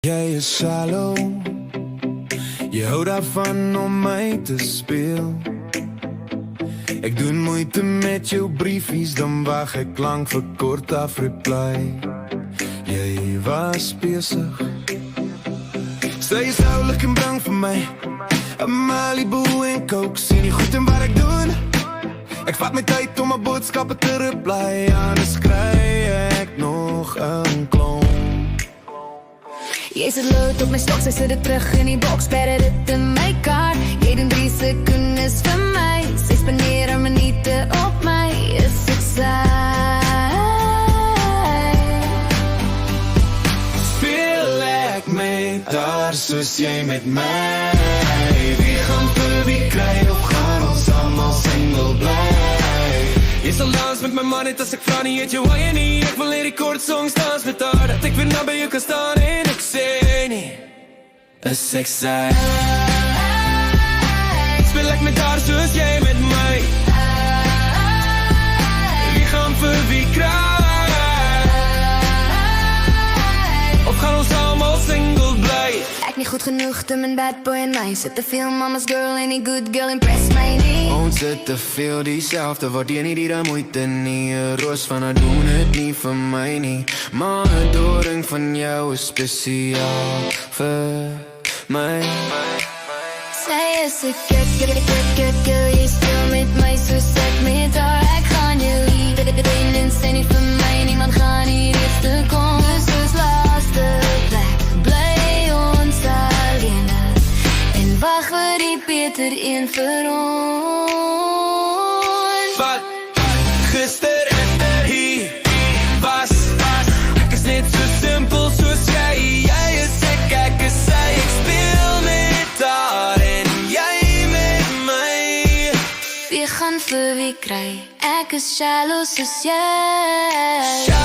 Jy is shallow. Jy hou daarvan om my te speel. Ek doen moeite met jou briefies, dan wag ek lang vir kort af reply. Jy was besig. Sê jy sou lekker bring vir my 'n Malibu en Coke, sien nie goed in wat ek doen. Ek vat my tyd om 'n boodskappe te reply, anders kry ek nog 'n klomp. Jy sit lood op my stok, sy sit dit terug in die boks, sperre dit in my kar. Jy doen 3 sekondes vir my, sy spandeer haar minute op my, is ek saai. Speel ek met haar soos jy met my? Wie gaan vir wie kry of gaan ons allemaal single bly? Jy sal dans met my man, net as ek vra nie, het jou hou jy nie. Ek wil hierdie kort songs dans met haar, dat ek weer na by jou kan staan en ek sê nie, is ek saai. Speel ek met haar soos jy met my? Wie gaan vir wie kry? Of gaan ons allemaal single bly? Ek nie goed genoeg te mijn bad boy en my, sit te veel mama's girl en die good girl impress my nie. Ons sit te veel diezelfde, waardeer nie die daar moeite nie. 'n roos van haar doen het nie vir my nie, maar 'n adoring van jou is spesiaal vir my. Sy is ek girl, jy speel met my soos ek met haar. Ek gaan jou liefde en sê nie vir my, niemand gaan hier eerste kom. Dus soos laaste plek, bly ons alleen en wag vir die beter een vir ons. Wat gister hier was, ek is net so simpel soos jy. Jy is ek is sy, ek speel met haar en jy met my. Wie gaan vir wie kry, ek is shallow soos jy.